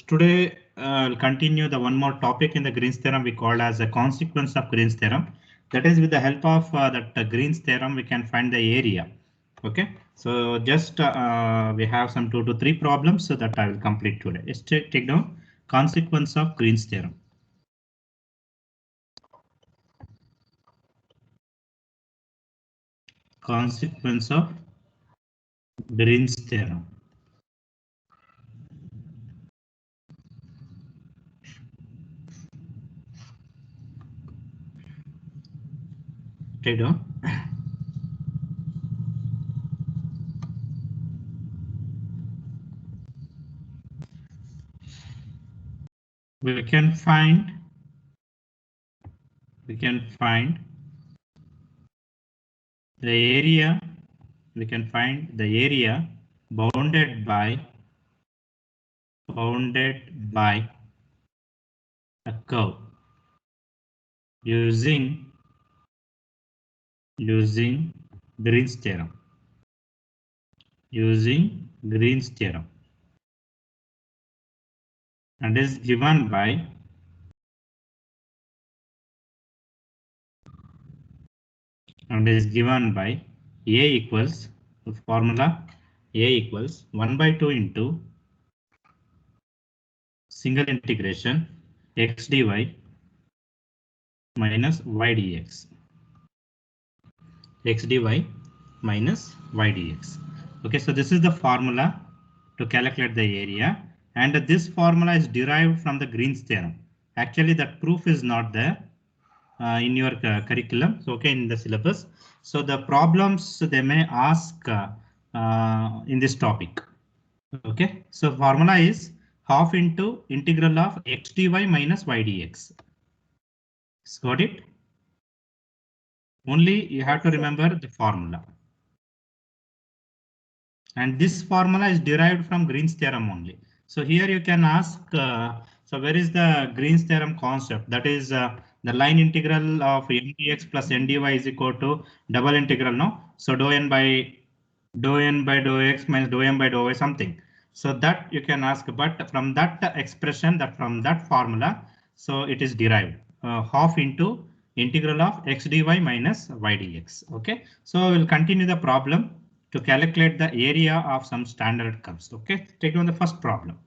Today I'll continue the one more topic in the Green's theorem we call as a consequence of Green's theorem. That is, with the help of that Green's theorem, we can find the area. Okay, so just we have some 2 to 3 problems so that I will complete today. Let's take down consequence of Green's theorem. Consequence of Green's theorem. Take down. We can find the area. We can find the area bounded by a curve using Green's theorem. And is given by A equals the formula A equals 1 by 2 into single integration x dy minus y dx. Okay, so this is the formula to calculate the area, and this formula is derived from the Green's theorem. Actually, that proof is not there in your curriculum, so okay, in the syllabus. So the problems they may ask in this topic. Okay, so formula is half into integral of x dy minus y dx. Got it? Only you have to remember the formula. And this formula is derived from Green's theorem only. So here you can ask, so where is the Green's theorem concept? That is the line integral of mdx plus ndy is equal to double integral, no? So dou n by dou x minus dou m by dou y something. So that you can ask, but from that expression, from that formula, so it is derived half into integral of x dy minus y dx. Okay, so we'll continue the problem to calculate the area of some standard curves. Okay, take on the first problem.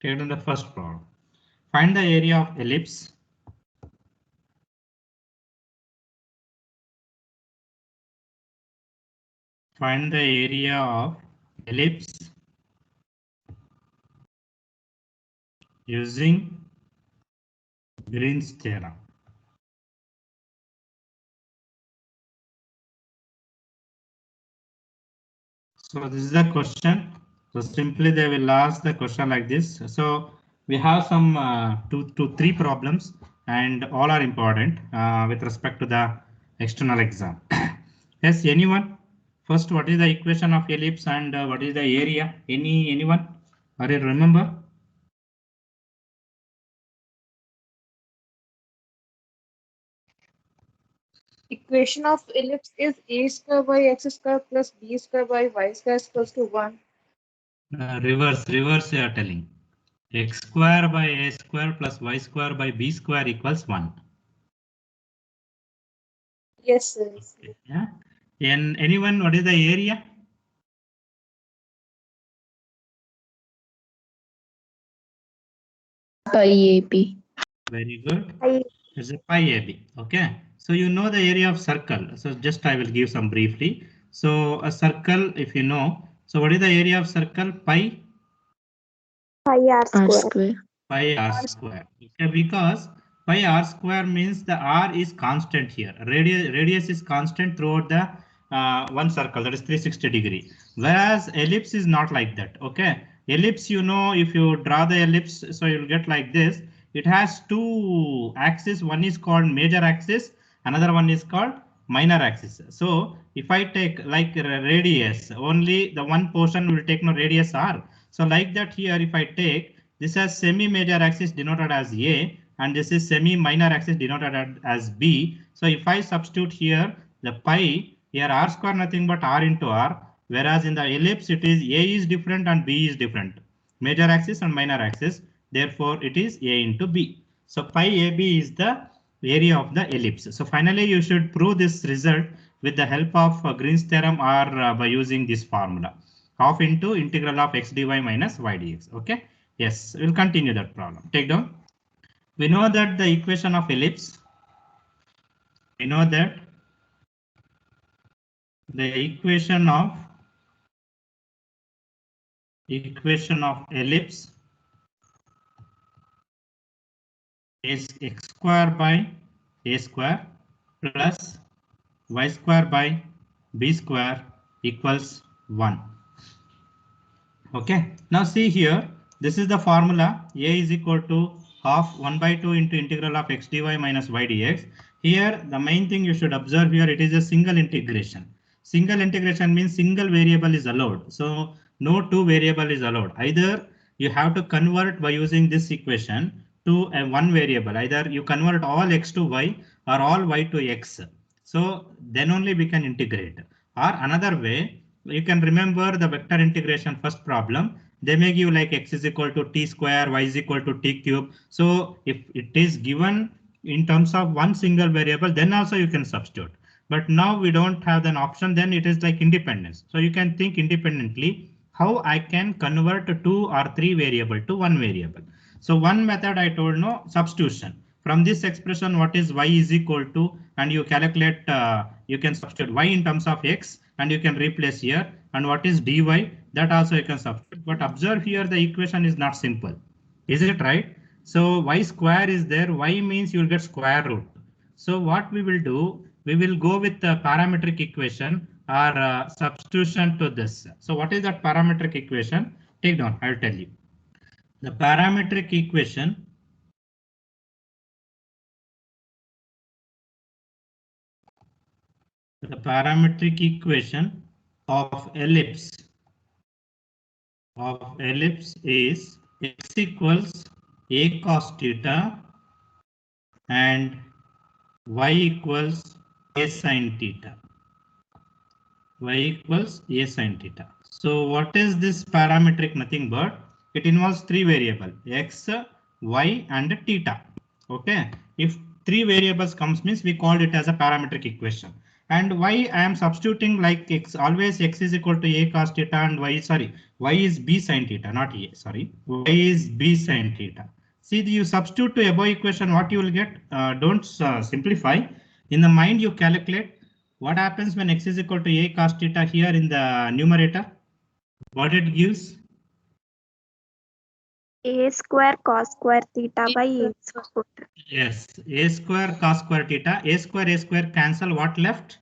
Take on the first problem. Find the area of ellipse. Find the area of ellipse using Green's theorem. So this is the question. So simply they will ask the question like this. So we have some 2 to 3 problems, and all are important with respect to the external exam. Yes, anyone? First, what is the equation of ellipse and what is the area? Anyone? Are you remember? Equation of ellipse is a square by x square plus b square by y square is equals to 1. Reverse you are telling. X square by a square plus y square by b square equals 1. Yes, sir. Okay, yeah. And anyone, what is the area? Pi AB. Very good. It's a pi AB. Okay, so you know the area of circle. So just I will give some briefly. So a circle, if you know, so what is the area of circle? Pi R square. Pi r square. Okay, because pi r square means the r is constant here. Radius is constant throughout the one circle, that is 360 degree. Whereas ellipse is not like that. Okay, ellipse, you know, if you draw the ellipse, so you'll get like this. It has 2 axes. One is called major axis, another one is called minor axis. So if I take like radius, only the one portion will take no radius r. So like that here, if I take this has semi-major axis denoted as A, and this is semi-minor axis denoted as B. So if I substitute here the pi Here r square nothing but r into r, whereas in the ellipse it is a is different and b is different. Major axis and minor axis. Therefore, it is a into b. So pi AB is the area of the ellipse. So finally, you should prove this result with the help of Green's theorem or by using this formula. Half into integral of x dy minus y dx. Okay. Yes, we'll continue that problem. Take down. We know that the equation of ellipse. We know that the equation of ellipse is x square by a square plus y square by b square equals 1. Okay, now see here, this is the formula. A is equal to half 1 by 2 into integral of x dy minus y dx. Here the main thing you should observe here, it is a single integration. Single integration means single variable is allowed. So no two variable is allowed. Either you have to convert by using this equation to a one variable. Either you convert all x to y or all y to x. So then only we can integrate. Or another way, you can remember the vector integration first problem. They may give like x is equal to t square, y is equal to t cube. So if it is given in terms of one single variable, then also you can substitute. But now we don't have an option, then it is like independence. So you can think independently how I can convert two or three variable to one variable. So one method I told, no, substitution. From this expression, what is y is equal to, and you calculate, you can substitute y in terms of x and you can replace here, and what is dy, that also you can substitute. But observe here the equation is not simple. Is it right? So y square is there, y means you will get square root. So what we will do, we will go with the parametric equation or substitution to this. So what is that parametric equation? Take down, I'll tell you. The parametric equation of ellipse is x equals a cos theta and y equals a sin theta. So what is this parametric? Nothing but it involves three variables, x, y and theta. Okay, if three variables comes means we called it as a parametric equation. And y I am substituting like x, always x is equal to a cos theta and y is b sin theta, not a, sorry, y is b sin theta. See, you substitute to above equation, what you will get, don't simplify. In the mind you calculate what happens when x is equal to a cos theta here in the numerator. What it gives? A square cos square theta by a square. Yes, a square cos square theta. A square cancel. What left?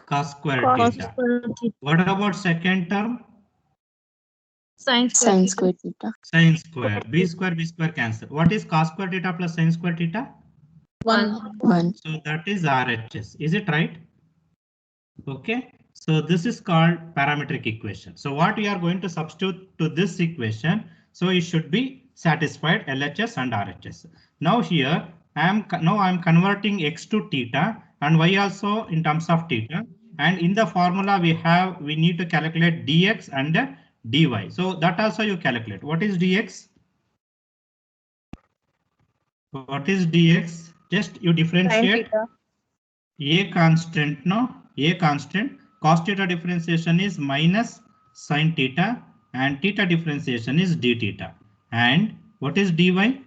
Cos square theta. What about second term? Sin Square theta. Sin square. B square cancel. What is cos square theta plus sin square theta? 1. So that is RHS. Is it right? Okay. So this is called parametric equation. So what we are going to substitute to this equation, so it should be satisfied LHS and RHS. Now here I am converting x to theta and y also in terms of theta, and in the formula we need to calculate dx and dy. So that also you calculate. What is dx? What is dx? Just you differentiate a constant, no, a constant. Cos theta differentiation is minus sin theta and theta differentiation is d theta. And what is dy?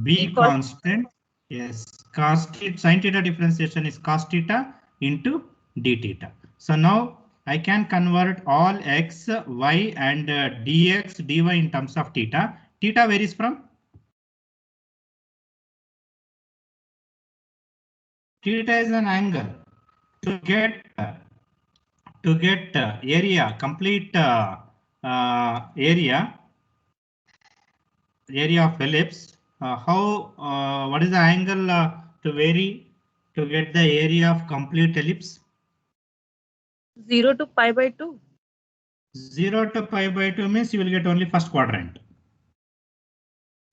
B constant. Yes, cos theta, sin theta differentiation is cos theta into d theta. So now I can convert all x, y and dx, dy in terms of theta. Theta varies from? Theta is an angle. To get area, complete area of ellipse, what is the angle to vary to get the area of complete ellipse? 0 to pi by 2. 0 to pi by 2 means you will get only first quadrant.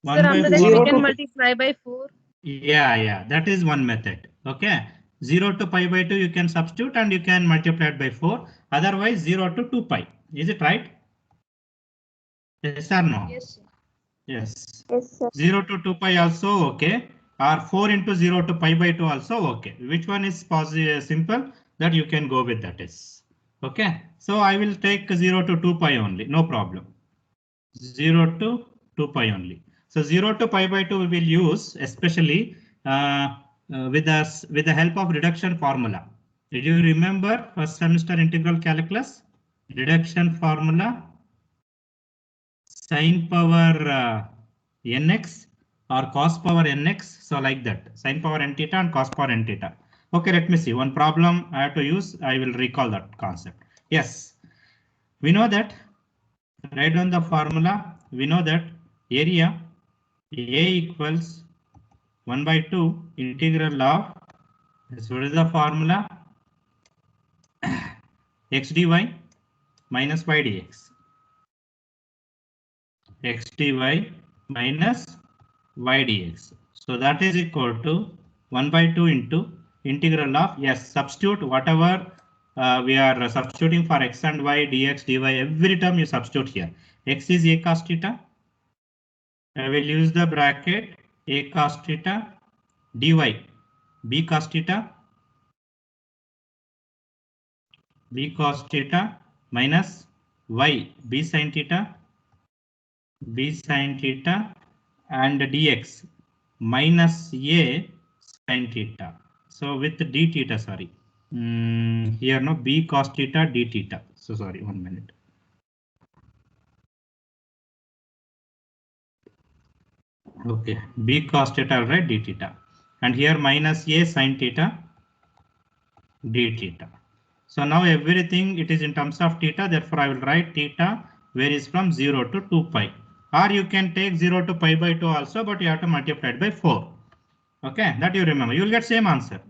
Sir, after that we can multiply by 4. Yeah, that is one method. Okay, 0 to pi by 2 you can substitute and you can multiply it by 4. Otherwise 0 to 2 pi. Is it right? Yes or no? Yes, sir. Yes. Yes, sir. 0 to 2 pi also okay. Or 4 into 0 to pi by 2 also okay. Which one is possible, simple, that you can go with that is. Okay. So I will take 0 to 2 pi only. No problem. 0 to 2 pi only. So 0 to pi by 2 we will use especially with the help of reduction formula. Did you remember first semester integral calculus? Reduction formula, sine power nx or cos power nx. So like that, sine power n theta and cos power n theta. Okay, let me see. One problem I have to use. I will recall that concept. Yes, we know that. Write down the formula. We know that area A equals 1 by 2 integral of, what is the formula? X dy minus y dx. X dy minus y dx. So that is equal to 1 by 2 into integral of, yes, substitute whatever we are substituting for x and y, dx, dy, every term you substitute here. X is a cos theta. I will use the bracket a cos theta dy b cos theta minus y b sin theta and dx minus a sin theta. So with d theta, sorry, here no b cos theta d theta. So sorry, 1 minute. Okay, b cos theta, I'll write d theta, and here minus a sin theta d theta. So now everything it is in terms of theta, therefore I will write theta varies from 0 to 2 pi, or you can take 0 to pi by 2 also, but you have to multiply it by 4. Okay, that you remember, you will get same answer.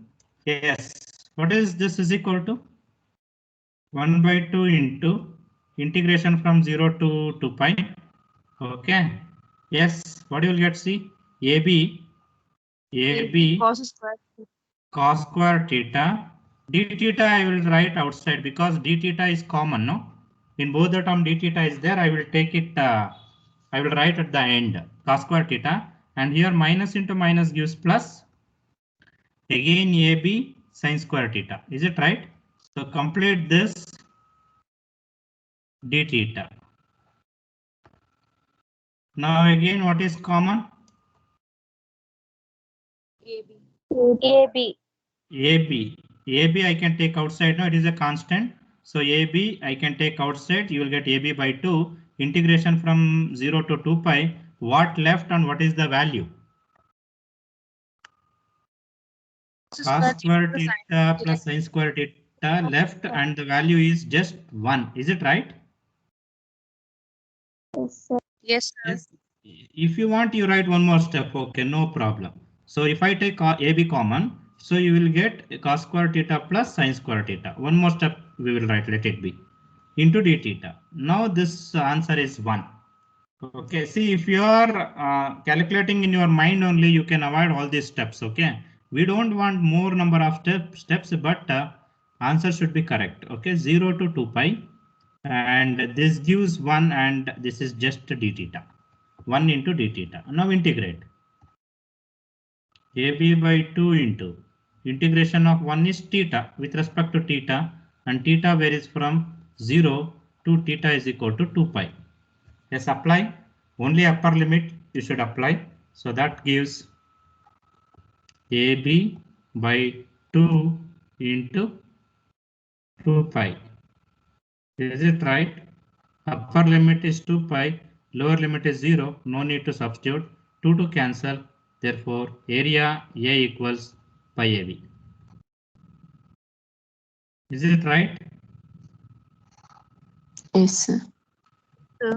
Yes, what is this is equal to 1 by 2 into integration from 0 to 2 pi. Okay, yes, what you will get, see, AB cos square theta. D theta I will write outside because d theta is common, no? In both the term d theta is there, I will take it, I will write at the end, cos square theta, and here minus into minus gives plus, again AB sin square theta. Is it right? So complete this d theta. Now again what is common? AB. AB I can take outside, no, it is a constant. So AB I can take outside, you will get AB by 2, integration from 0 to 2 pi, what left and what is the value? Cos square theta plus sin square theta left, and the value is just 1. Is it right? Yes, sir. Yes, sir. Yes. If you want, you write one more step. Okay, no problem. So if I take AB common, so you will get cos square theta plus sin square theta. One more step we will write, let it be, into d theta. Now this answer is 1. Okay, see, if you are calculating in your mind only, you can avoid all these steps. Okay, we don't want more number of steps, but answer should be correct. Okay, 0 to 2 pi, and this gives 1, and this is just d theta. 1 into d theta. Now integrate. AB by 2 into integration of 1 is theta with respect to theta, and theta varies from 0 to theta is equal to 2 pi. Yes, apply. Only upper limit you should apply. So that gives AB by 2 into 2 pi. Is it right? Upper limit is 2 pi, lower limit is 0. No need to substitute. 2 to cancel. Therefore, area A equals pi AB. Is it right? Yes, sir.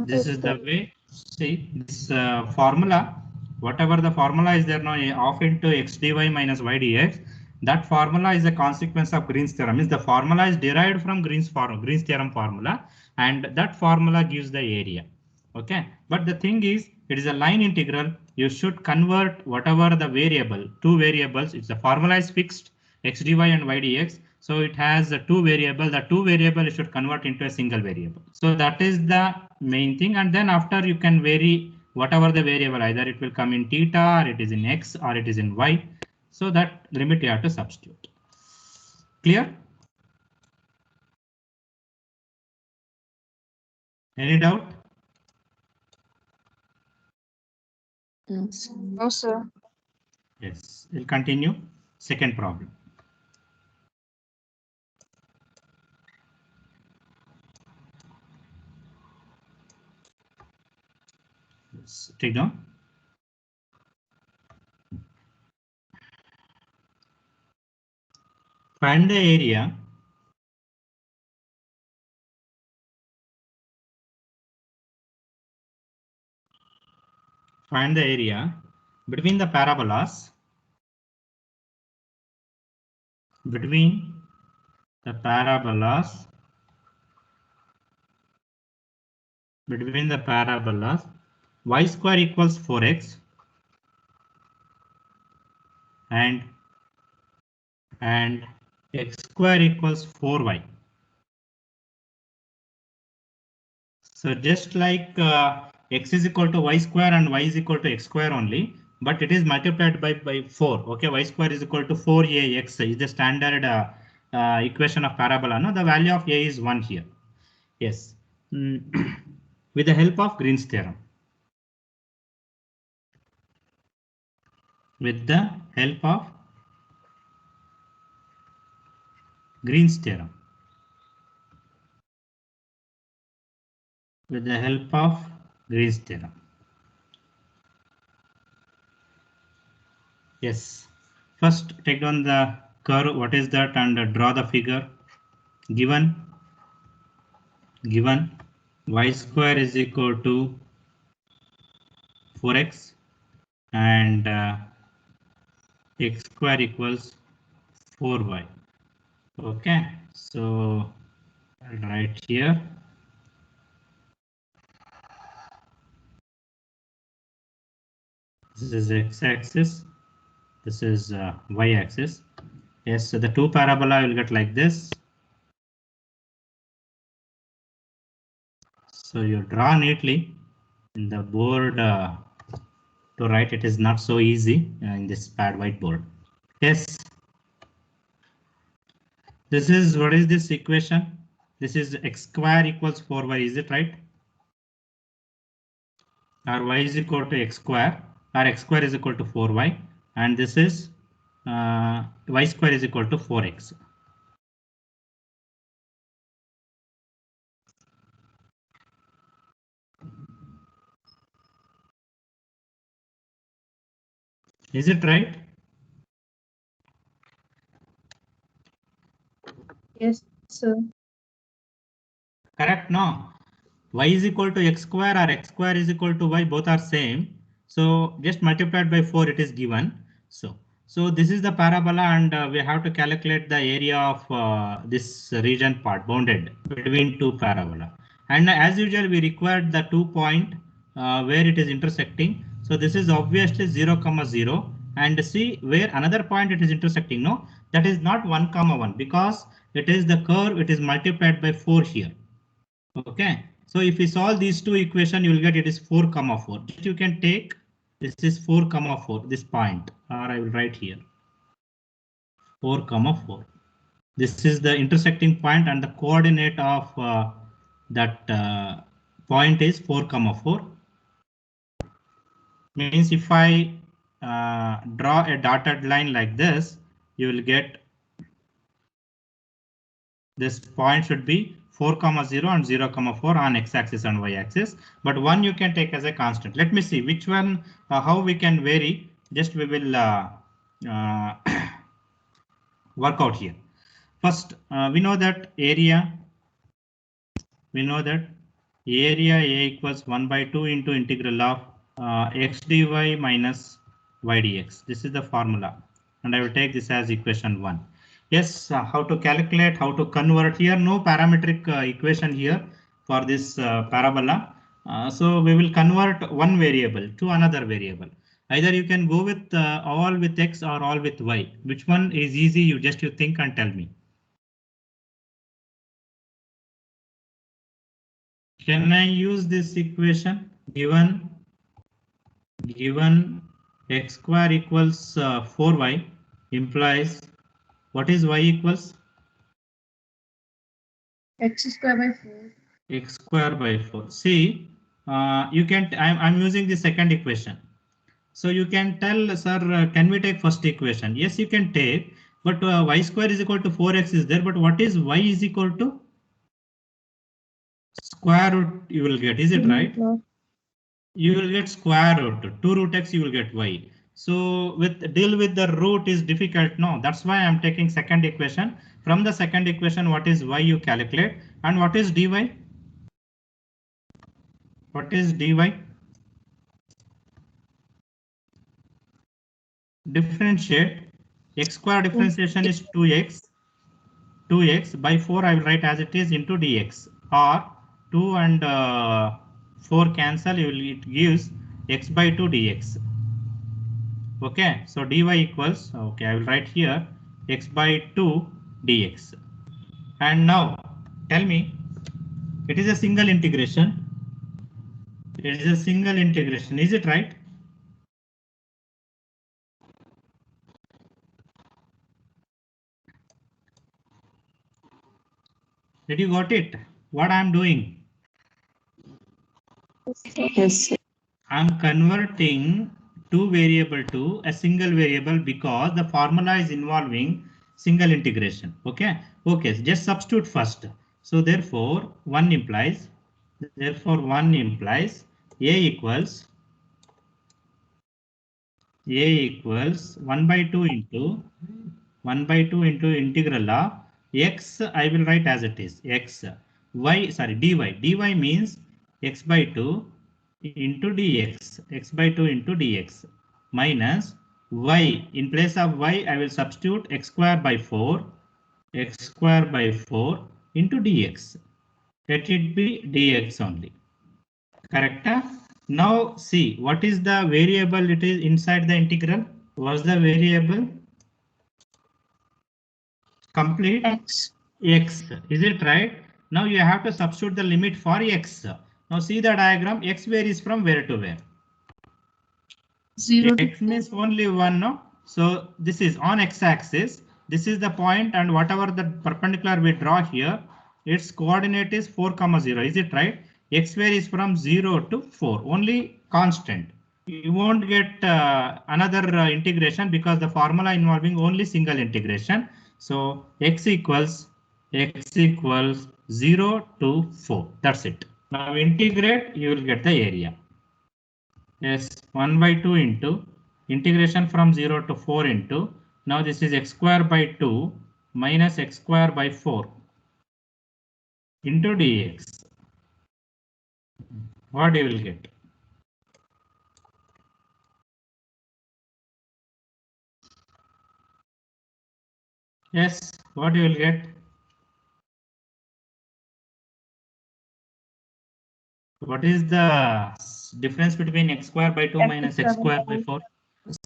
This is the way. See, this formula, whatever the formula is there now, of into x dy minus y dx, that formula is a consequence of Green's theorem. Means the formula is derived from Green's theorem formula, and that formula gives the area. Okay, but the thing is, it is a line integral. You should convert whatever the variable, two variables. It's the formula is fixed. x dy and y dx. So it has two variable. The two variable should convert into a single variable. So that is the main thing. And then after you can vary whatever the variable, either it will come in theta, or it is in x, or it is in y. So that limit you have to substitute. Clear? Any doubt? No, sir. Yes, we'll continue. Second problem. Let's take down. Find the area between the parabolas y square equals 4x and x square equals 4y. So just like x is equal to y square and y is equal to x square only, but it is multiplied by 4. Okay, y square is equal to 4ax is the standard equation of parabola. No, the value of a is 1 here. Yes, with the help of Green's theorem. With the help of Green's theorem. With the help of Green's theorem. Yes. First, take down the curve. What is that? And draw the figure. Given y square is equal to 4x and x square equals 4y. Okay, so I'll write here. This is x-axis. This is y-axis. Yes, so the two parabola will get like this. So you draw neatly in the board to write. It is not so easy in this pad whiteboard. Yes. This is, what is this equation? This is x square equals 4y, is it right? Or y is equal to x square, or x square is equal to 4y, and this is y square is equal to 4x. Is it right? Yes, sir. Correct, no? Y is equal to x square or x square is equal to y, both are same. So just multiplied by 4, it is given. So this is the parabola, and we have to calculate the area of this region part bounded between two parabola. And as usual, we required the 2 point where it is intersecting. So this is obviously 0, 0, and see where another point it is intersecting. No, that is not 1, 1, because it is the curve. It is multiplied by 4 here. Okay, so if we solve these two equations, you will get it is 4, 4. You can take this is 4, 4, this point, or I will write here 4, 4. This is the intersecting point, and the coordinate of that point is 4, 4. Means if I draw a dotted line like this, you will get this point should be 4, 0 and 0, 4 on x-axis and y-axis, but one you can take as a constant. Let me see which one, how we can vary. Just we will work out here. First, we know that area. We know that area A equals 1 by 2 into integral of x dy minus y dx. This is the formula, and I will take this as equation 1. Yes, how to calculate, how to convert here. No parametric equation here for this parabola. So we will convert one variable to another variable. Either you can go with all with X or all with Y. Which one is easy? You think and tell me. Can I use this equation? Given x square equals 4y implies what is y equals? X square by 4. X square by 4. See, you can. I'm using the second equation. So you can tell, sir, can we take first equation? Yes, you can take, but y square is equal to 4x is there. But what is y is equal to? Square root you will get, is it right? No. You will get square root, 2 root x you will get y. So deal with the root is difficult. No, that's why I'm taking second equation. From the second equation, what is y you calculate, and what is dy? What is dy? Differentiate. X square differentiation is 2x. 2x by 4 I will write as it is into dx, or 2 and 4 cancel, it gives x by 2 dx. Okay, so dy equals, okay, I will write here x by 2 dx. And now tell me, it is a single integration. It is a single integration, is it right? Did you got it? What I am doing? Yes. I'm converting two variable to a single variable because the formula is involving single integration. Okay. Okay. So just substitute first. So therefore, one implies a equals 1 by 2 into 1 by 2 into integral of x. I will write as it is x y, sorry, dy. Dy means x by 2 into dx, x by 2 into dx, minus y. In place of y, I will substitute x square by 4 into dx. Let it be dx only. Correct? Now see, what is the variable it is inside the integral? What's the variable? Complete x. Is it right? Now you have to substitute the limit for x. Now see the diagram. X varies from where to where? 0 to X means only one, no? So this is on x-axis. This is the point, and whatever the perpendicular we draw here, its coordinate is 4, 0. Is it right? X varies from 0 to 4, only constant. You won't get another integration because the formula involving only single integration. So x equals 0 to 4. That's it. Now integrate, you will get the area. Yes, 1 by 2 into integration from 0 to 4 into, now this is x square by 2 minus x square by 4 into dx. What you will get? Yes, what you will get? What is the difference between x square by 2 minus x square by 4?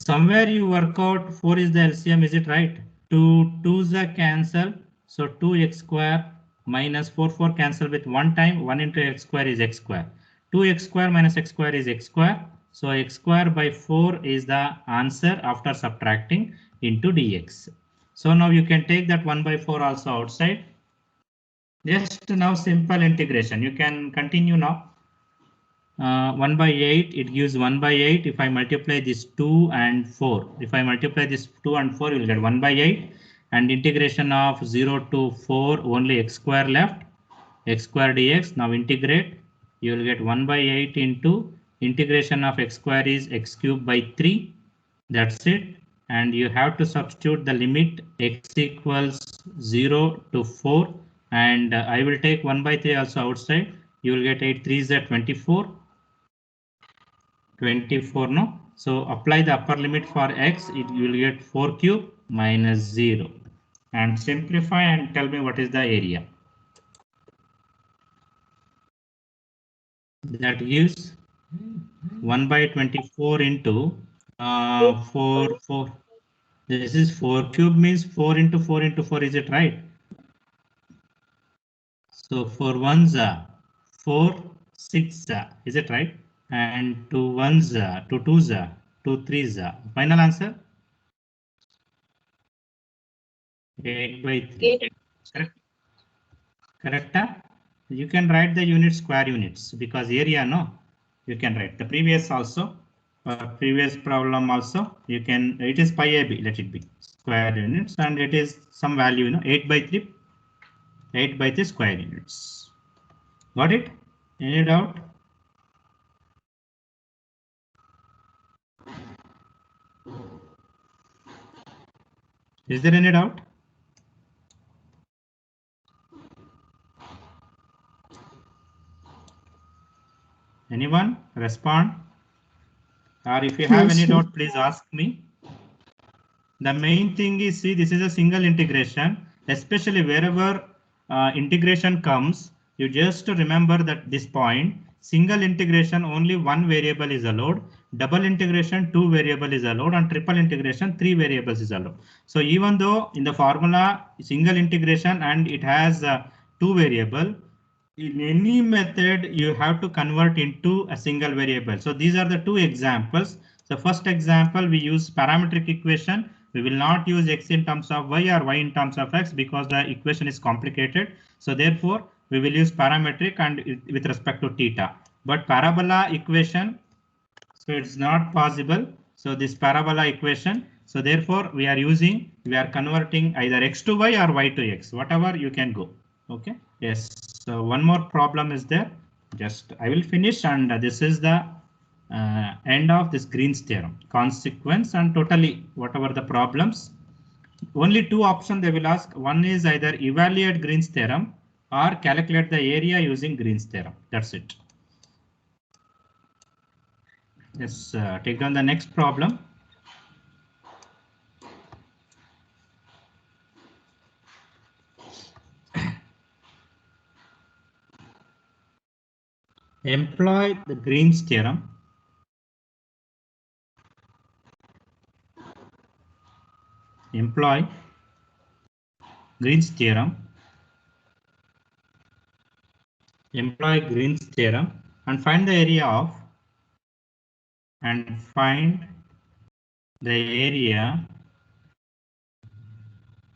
Somewhere you work out 4 is the LCM, is it right? 2 2's are cancel, so 2x square minus 4 cancel with one time, 1 into x square is x square. 2x square minus x square is x square. So x square by 4 is the answer after subtracting into dx. So now you can take that 1 by 4 also outside. Just now simple integration. You can continue now. 1 by 8, it gives 1 by 8. If I multiply this 2 and 4, if I multiply this 2 and 4, you will get 1 by 8. And integration of 0 to 4, only x square left, x square dx. Now integrate, you will get 1 by 8 into integration of x square is x cube by 3. That's it. And you have to substitute the limit x equals 0 to 4. And I will take 1 by 3 also outside. You will get 8 3 is 24. 24, no? So apply the upper limit for x, you will get 4 cube minus 0. And simplify and tell me what is the area. That gives 1 by 24 into 4. This is 4 cube means 4 into 4 into 4. Is it right? So 4 ones 4, 6. Is it right? And 2 ones 2 twos 2 threes. Final answer 8 by 3. 8. Correct. Correct. You can write the unit square units because area, no, you can write the previous also. Previous problem also you can, it is pi ab, let it be square units, and it is some value, 8 by 3, 8 by 3 square units. Got it? Any doubt? Is there any doubt? Anyone respond? Or if you have any doubt, please ask me. The main thing is, see, this is a single integration, especially wherever integration comes, you just remember that this point, single integration only one variable is allowed, double integration 2 variable is allowed, and triple integration 3 variables is allowed. So even though in the formula single integration and it has 2 variable, in any method you have to convert into a single variable. So these are the two examples. So first example, we use parametric equation. We will not use x in terms of y or y in terms of x because the equation is complicated. So therefore we will use parametric and with respect to theta. But parabola equation, so it's not possible. So this parabola equation, so therefore we are converting either x to y or y to x, whatever you can go. Okay. Yes. So one more problem is there. Just I will finish, and this is the end of this Green's theorem. Consequence and totally whatever the problems. Only two options they will ask. One is either evaluate Green's theorem or calculate the area using Green's theorem. That's it. Yes, take on the next problem. Employ the Green's theorem. Employ Green's theorem. Employ Green's theorem and find the area of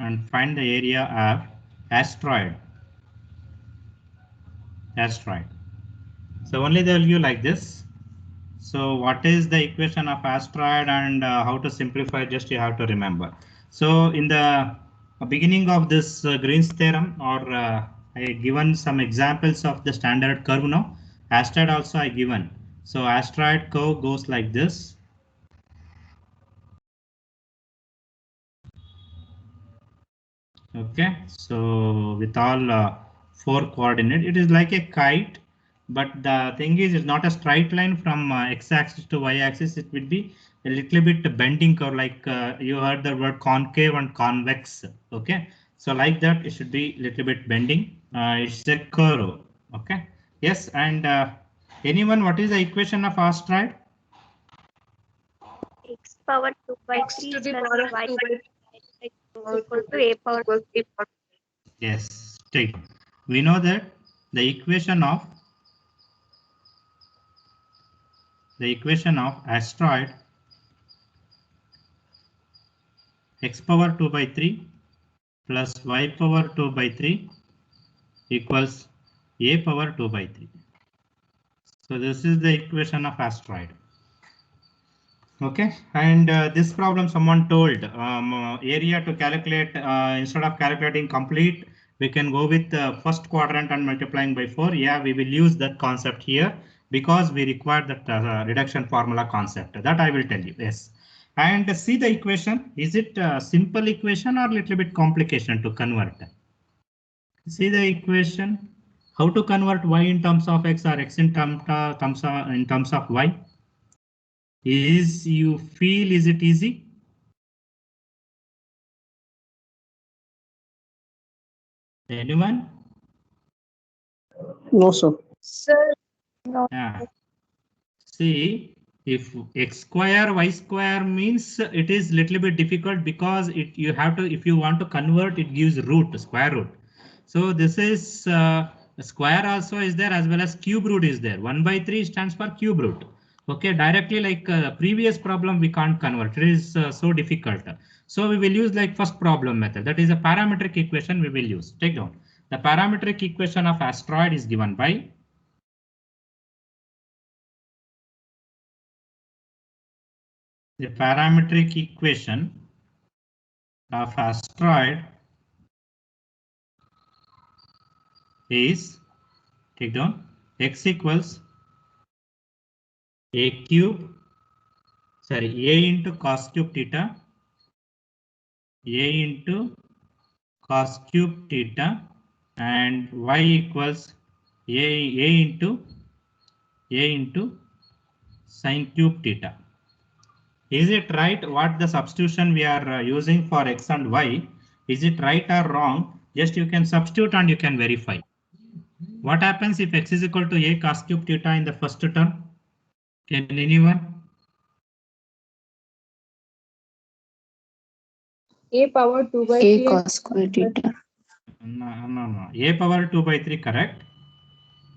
of asteroid. So only they will give like this. So what is the equation of asteroid and how to simplify, just you have to remember. So in the beginning of this Green's theorem, or I given some examples of the standard curve now. Asteroid also I given. So asteroid curve goes like this. Okay, so with all 4 coordinate, it is like a kite, but the thing is, it's not a straight line from x-axis to y-axis. It will be a little bit bending curve, like you heard the word concave and convex. Okay, so like that, it should be a little bit bending. It's a curve. Okay, yes, and anyone, what is the equation of asteroid? X power 2 by X 3 to the plus power of y 2 by equal to a power. Yes, take. We know that the equation of asteroid x power 2 by 3 plus y power 2 by 3 equals a power 2 by 3. So this is the equation of asteroid. Okay, and this problem someone told area to calculate, instead of calculating complete, we can go with first quadrant and multiplying by 4. Yeah, we will use that concept here because we require that reduction formula concept. That I will tell you. Yes, and see the equation. Is it a simple equation or little bit complication to convert? See the equation. How to convert y in terms of x or x in terms of y? Is it easy? Anyone? No, sir. Sir, No. Yeah. See, If x square y square means it is little bit difficult because you have to, if you want to convert, it gives root, square root. So this is square also is there, as well as cube root is there. 1 by 3 stands for cube root. Okay, directly like previous problem we can't convert. It is so difficult. So we will use like first problem method. That is a parametric equation we will use. Take down. The parametric equation of asteroid is given by the parametric equation of asteroid is, take down, x equals a cube, sorry, a into cos cube theta, a into cos cube theta, and y equals a into sin cube theta. Is it right what the substitution we are using for x and y? Is it right or wrong? Just you can substitute and you can verify. What happens if x is equal to a cos cube theta in the first term? Can anyone? A power 2 by A 3. cos square theta. No. A power 2 by 3 correct.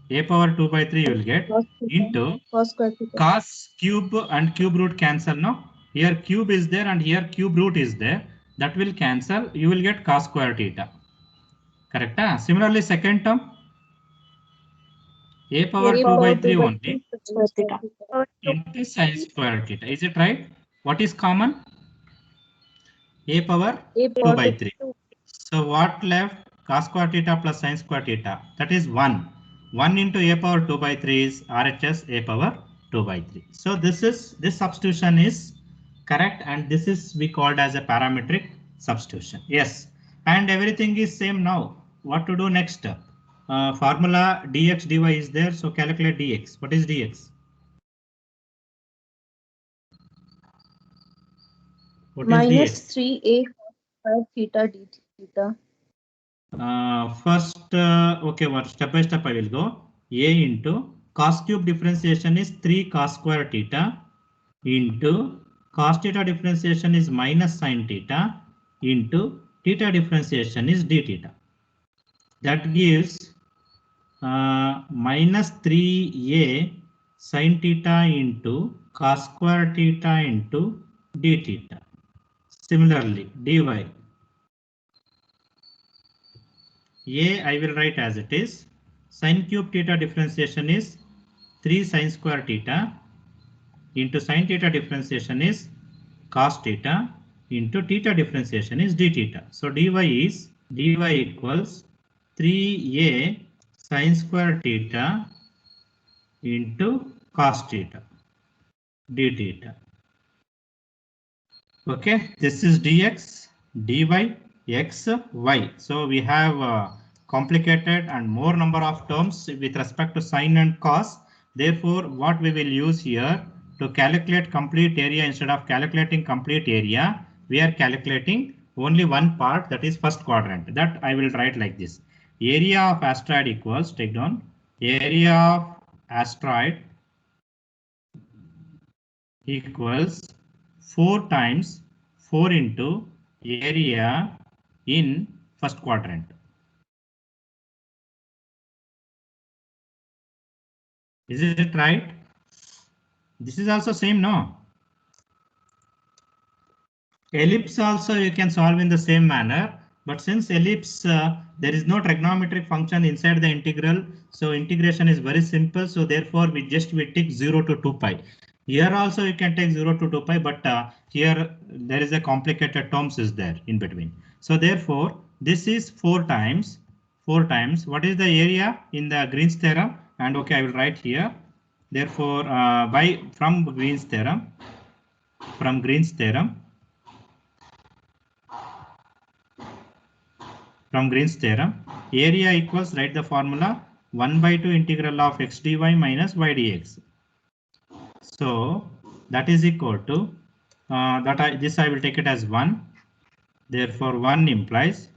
A power 2 by 3 you will get into Cos square theta. cos cube and cube root cancel. No, here cube is there and here cube root is there. That will cancel. You will get cos square theta. Correct. Huh? Similarly, second term, a power 2 by 3 only into sin square theta. Is it right? What is common? A power 2 by 3. So what left? Cos square theta plus sin square theta. That is 1. 1 into a power 2 by 3 is RHS a power 2 by 3. So this substitution is correct, and this is we called as a parametric substitution. Yes, and everything is same now. What to do next? Formula dx dy is there, so calculate dx. What is dx? What is minus dx? 3a cos theta d theta. First, okay, what step by step I will go. A into cos cube differentiation is 3 cos square theta into cos theta differentiation is minus sin theta into theta differentiation is d theta. That gives minus 3a sin theta into cos square theta into d theta. Similarly, dy. A I will write as it is. Sin cube theta differentiation is 3 sin square theta into sin theta differentiation is cos theta into theta differentiation is d theta. So dy equals 3a sin square theta into cos theta d theta. Okay, this is dx, dy, x, y. So we have complicated and more number of terms with respect to sin and cos. Therefore, what we will use here to calculate complete area, instead of calculating complete area, we are calculating only one part, that is first quadrant. That I will write like this. Area of asteroid equals, take down, area of asteroid equals 4 times 4 into area in first quadrant. Is it right? This is also same, no? Ellipse also you can solve in the same manner, but since ellipse there is no trigonometric function inside the integral, so integration is very simple. So therefore we take 0 to 2 pi. Here also you can take 0 to 2 pi, but here there is a complicated terms is there in between. So therefore this is 4 times. What is the area in the Green's theorem? And okay, I will write here. Therefore from Green's theorem, area equals, write the formula, 1 by 2 integral of x dy minus y dx. So that is equal to this I will take it as 1. Therefore 1 implies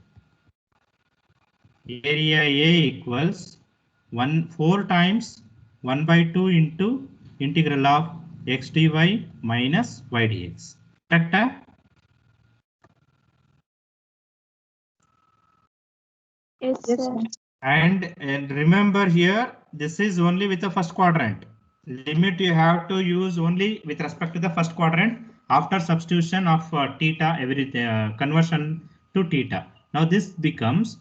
area A equals 4 times 1 by 2 into integral of x dy minus y dx. Correct? Yes, Yes, sir. sir. And remember here, this is only with the first quadrant. Limit you have to use only with respect to the first quadrant after substitution of theta, conversion to theta. Now this becomes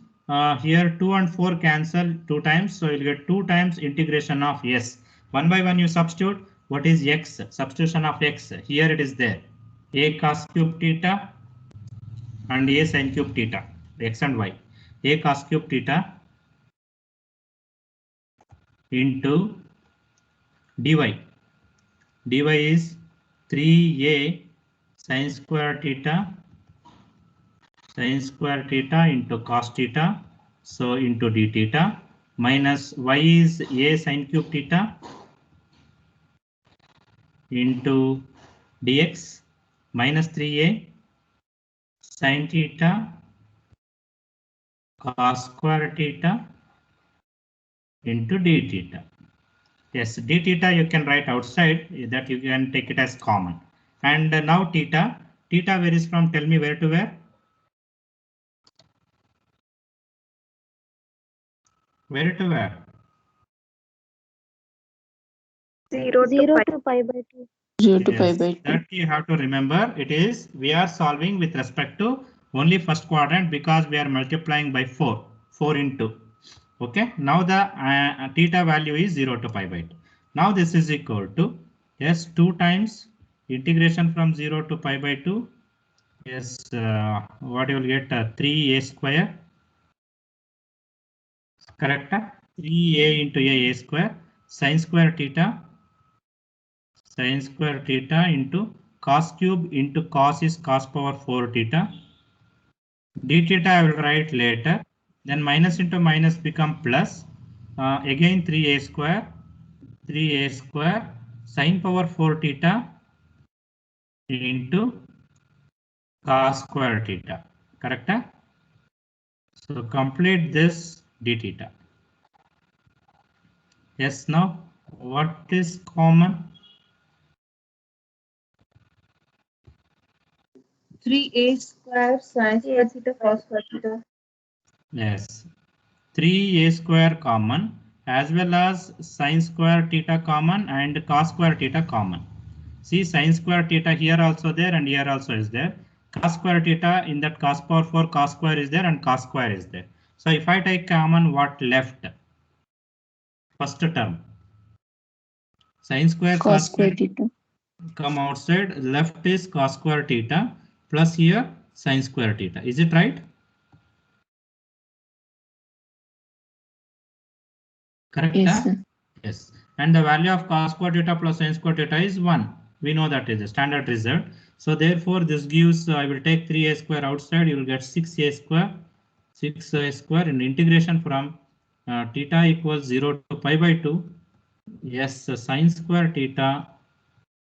here 2 and 4 cancel 2 times, so you'll get 2 times integration of s. One by one you substitute. What is x? Substitution of x. Here it is there. A cos cube theta and a sin cube theta. X and y. A cos cube theta into dy. dy is 3a sin square theta into cos theta, so into d theta, minus y is a sin cube theta into dx minus 3a sin theta cos square theta into d theta. Yes, d theta you can write outside, that you can take it as common. And now theta varies from, tell me where to where? Where to where? 0 to 0 pi. to pi by 2. 0 to pi Yes, by 2. that you have to remember. It is, we are solving with respect to only first quadrant because we are multiplying by 4 into. Okay, now the theta value is 0 to pi by 2. Now this is equal to, yes, 2 times integration from 0 to pi by 2. Yes, what you will get, 3a square. Correct? 3a into a square sin square theta into cos cube into cos is cos power 4 theta. D theta I will write later. Then minus into minus become plus. Again 3a square sin power 4 theta into cos square theta. Correct? So complete this d theta. Yes, now what is common? 3a square sin square theta cos square theta. Yes, 3a square common as well as sin square theta common and cos square theta common. See, sin square theta here also there and here also is there. Cos square theta, in that cos power 4 cos square is there and cos square is there. So if I take common, what left? First term. Sin square Cos square theta. come outside, left is cos square theta plus here sin square theta. Is it right? Correct? Yes, sir. Yes. And the value of cos square theta plus sin square theta is 1. We know that is a standard result. So therefore this gives, I will take 3a square outside, you will get 6a square. 6a square in integration from theta equals 0 to pi by 2. Yes, sin square theta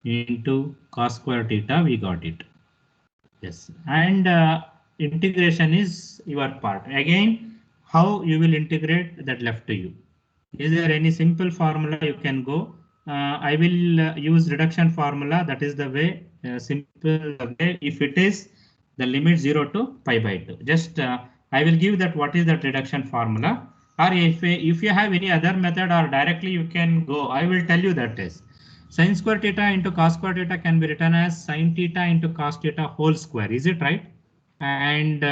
into cos square theta, we got it. Yes, and integration is your part. Again, how you will integrate, that left to you. Is there any simple formula you can go? I will use reduction formula. That is the way, simple way. If it is the limit 0 to pi by 2, just I will give that what is that reduction formula. Or if you have any other method or directly you can go, I will tell you that is. Sin square theta into cos square theta can be written as sin theta into cos theta whole square. Is it right? And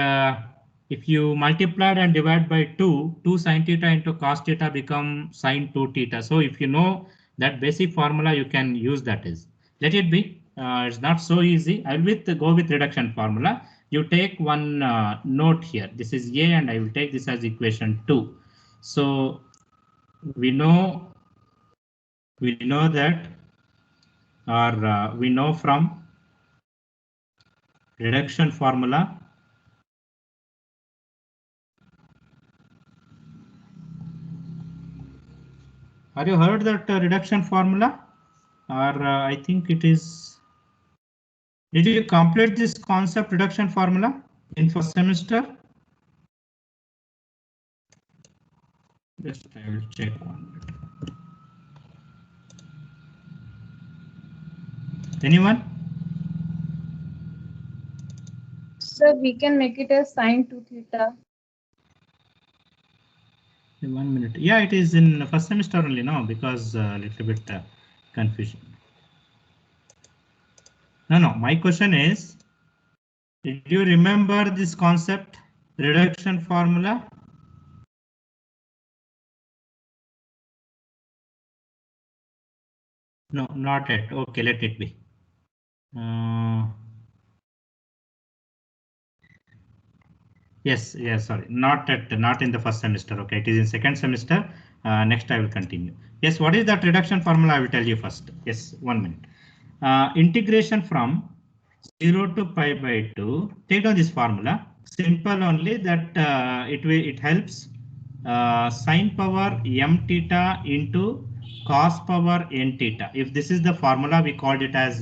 if you multiplied and divide by 2 sin theta into cos theta become sin 2 theta. So if you know that basic formula, you can use that is. Let it be. It's not so easy. I will go with reduction formula. You take one note here. This is A and I will take this as equation 2. So we know that, or we know from reduction formula. Have you heard that reduction formula? Or I think it is. Did you complete this concept reduction formula in first semester? Just I will check one bit. Anyone? Sir, we can make it as sine 2 theta. 1 minute. Yeah, it is in first semester only, no, because little bit confusion. No. My question is, did you remember this concept, reduction formula? No, not yet. Okay, let it be. Yes, sorry, not in the first semester. Okay, it is in second semester. Next I will continue. Yes, what is that reduction formula? I will tell you first. Yes, 1 minute. Integration from 0 to pi by 2. Take down this formula. Simple only that it helps sine power m theta into cos power n theta. If this is the formula, we called it as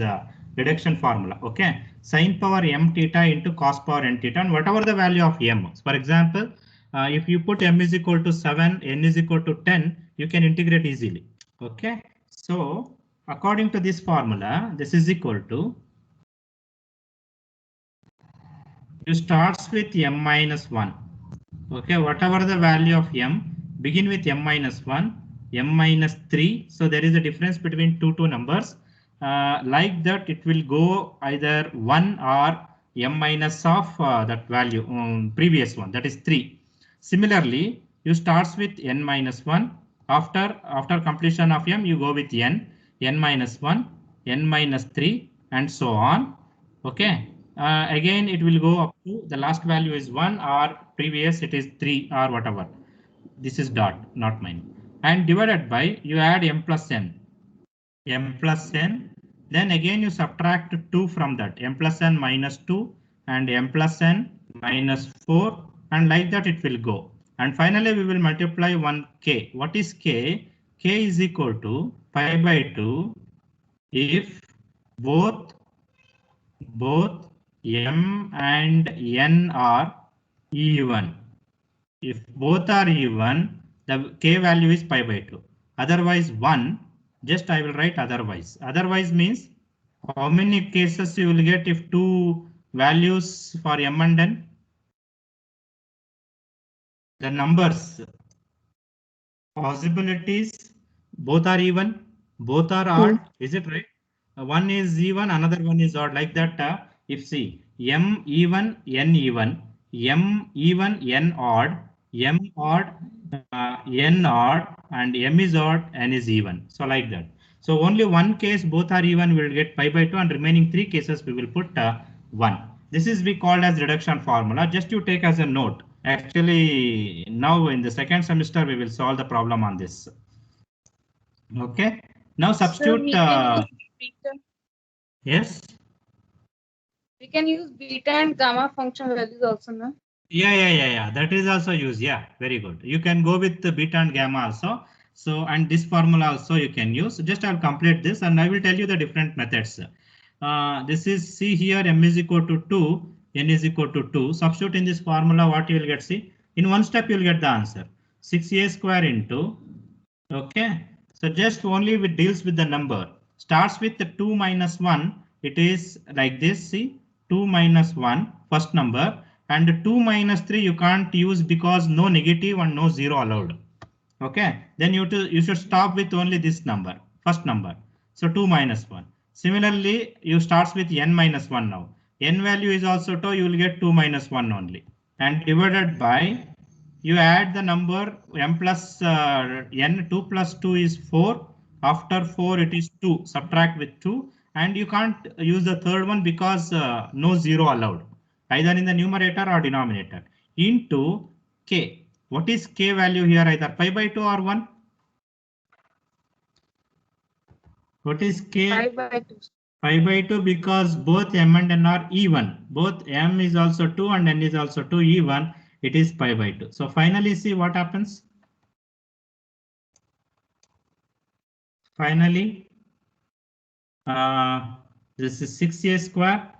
reduction formula. Okay, sine power m theta into cos power n theta, and whatever the value of m. For example, if you put m is equal to 7, n is equal to 10, you can integrate easily. Okay, so according to this formula, this is equal to, you starts with m minus 1. Okay, whatever the value of m, begin with m minus 1, m minus 3. So there is a difference between two numbers. Like that, it will go either 1 or m minus of that value, previous one, that is 3. Similarly, you starts with n minus 1. After completion of m, you go with n minus 1, n minus 3, and so on. Okay. Again, it will go up to the last value is 1, or previous it is 3 or whatever. This is dot, not mine. And divided by, you add m plus n. M plus n. Then again you subtract 2 from that. M plus n minus 2 and m plus n minus 4. And like that it will go. And finally we will multiply 1k. What is k? K is equal to pi by 2 if both m and n are even. If both are even, the k value is pi by 2. Otherwise 1, just I will write otherwise. Otherwise means how many cases you will get if two values for m and n? The numbers, possibilities, both are even, both are odd. Is it right? One is even, another one is odd. Like that, if see m even, n even, m even, n odd, m odd, n odd, and m is odd, n is even. So like that. So only one case both are even, we will get pi by 2, and remaining 3 cases we will put 1. This is we called as reduction formula. Just you take as a note. Actually, now in the second semester we will solve the problem on this. Okay. Now substitute. Sir, we can use beta. Yes. We can use beta and gamma function values also, no? Yeah. That is also used. Yeah, very good. You can go with the beta and gamma also. So, and this formula also you can use. Just I'll complete this and I will tell you the different methods. This is, see here, m is equal to 2, n is equal to 2. Substitute in this formula, what you will get, see, in one step you will get the answer. 6a square into, okay. So just only it deals with the number. Starts with the 2 minus 1. It is like this, see, 2 minus 1, first number. And 2 minus 3 you can't use because no negative and no 0 allowed. Okay, then you should stop with only this number, first number. So 2 minus 1. Similarly, you starts with n minus 1 now. N value is also 2, you will get 2 minus 1 only. And divided by, you add the number m plus n, 2 plus 2 is 4. After 4 it is 2, subtract with 2. And you can't use the third one because no 0 allowed, either in the numerator or denominator, into k. What is k value here, either pi by 2 or 1? What is k? Pi by 2. Pi by 2, because both m and n are even. Both m is also 2 and n is also 2 even. It is pi by 2. So finally, see what happens. Finally, this is 6a square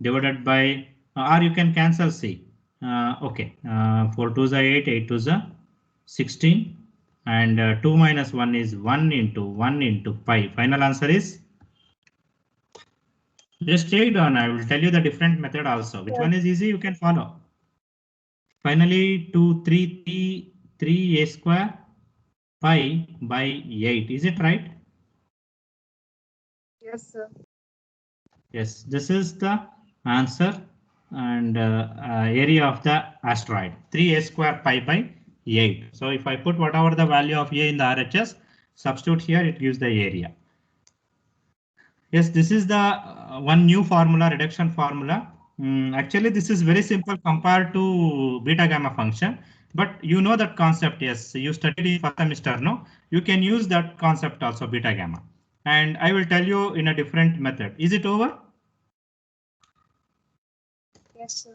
divided by, or you can cancel c. Okay, 4 2s are 8, 8 2s are 16, and 2 minus 1 is 1 into pi. Final answer is Just take it on. I will tell you the different method also. Which one is easy? You can follow. Finally, 3 a square pi by 8. Is it right? Yes, sir. Yes, this is the answer and area of the asteroid 3 a square pi by 8. So if I put whatever the value of a in the RHS, substitute here, it gives the area. Yes, this is the one new formula, reduction formula. Actually, this is very simple compared to beta gamma function, but you know that concept. Yes, you studied in first semester, no? You can use that concept also, beta gamma. And I will tell you in a different method. Is it over? Yes, sir.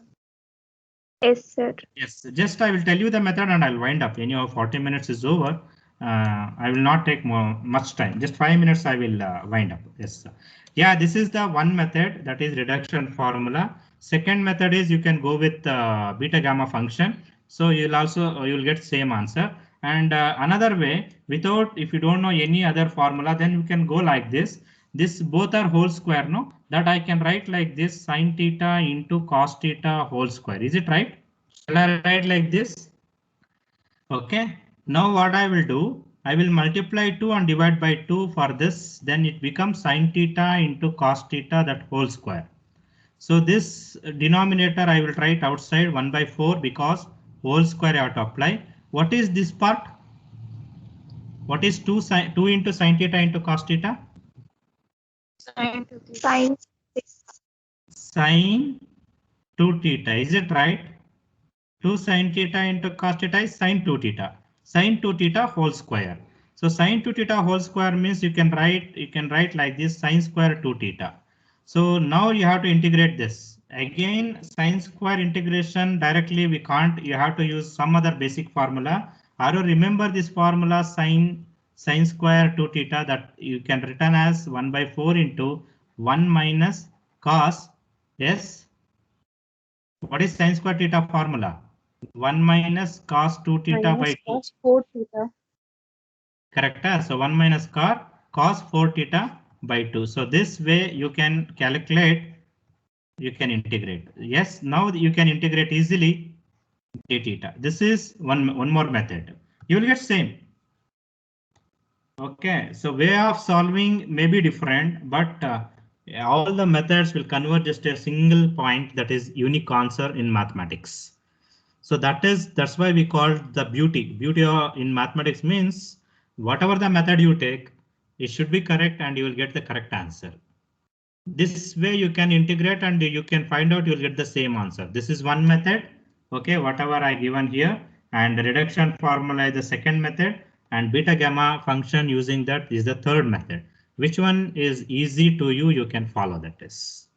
Yes, sir. Yes, just I will tell you the method and I'll wind up. Anyhow, 40 minutes is over. I will not take much time. Just 5 minutes I will wind up. Yes, sir. Yeah, this is the one method, that is reduction formula. Second method is you can go with beta gamma function. So you'll get same answer. And another way, without, if you don't know any other formula, then you can go like this. This both are whole square, no? That I can write like this, sine theta into cos theta whole square. Is it right? Shall I write like this? Okay. Now what I will do, I will multiply 2 and divide by 2 for this. Then it becomes sine theta into cos theta, that whole square. So this denominator I will write outside 1 by 4 because whole square I have to apply. What is this part? What is 2 into sine theta into cos theta? Sine to theta. Sine Sine 2 theta. Is it right? 2 sine theta into cos theta is sine 2 theta. Sine 2 theta whole square. So sine 2 theta whole square means you can write like this, sine square 2 theta. So now you have to integrate this. Again, sine square integration directly we can't. You have to use some other basic formula. Or you remember this formula, sine square 2 theta, that you can written as 1 by 4 into 1 minus cos. Yes. What is sine square theta formula? 1 minus cos 2 theta by 2. Cos 4 theta. Correct. So 1 minus cos 4 theta by 2. So this way you can calculate, you can integrate. Yes, now you can integrate easily d theta. This is one more method. You will get same. Okay, so way of solving may be different, but all the methods will converge just a single point, that is unique answer in mathematics. So that's why we call the beauty in mathematics means whatever the method you take, it should be correct and you will get the correct answer. This way you can integrate and you can find out, you'll get the same answer. This is one method. Okay, whatever I given here, and the reduction formula is the second method, and beta gamma function using that is the third method. Which one is easy to you? You can follow that is.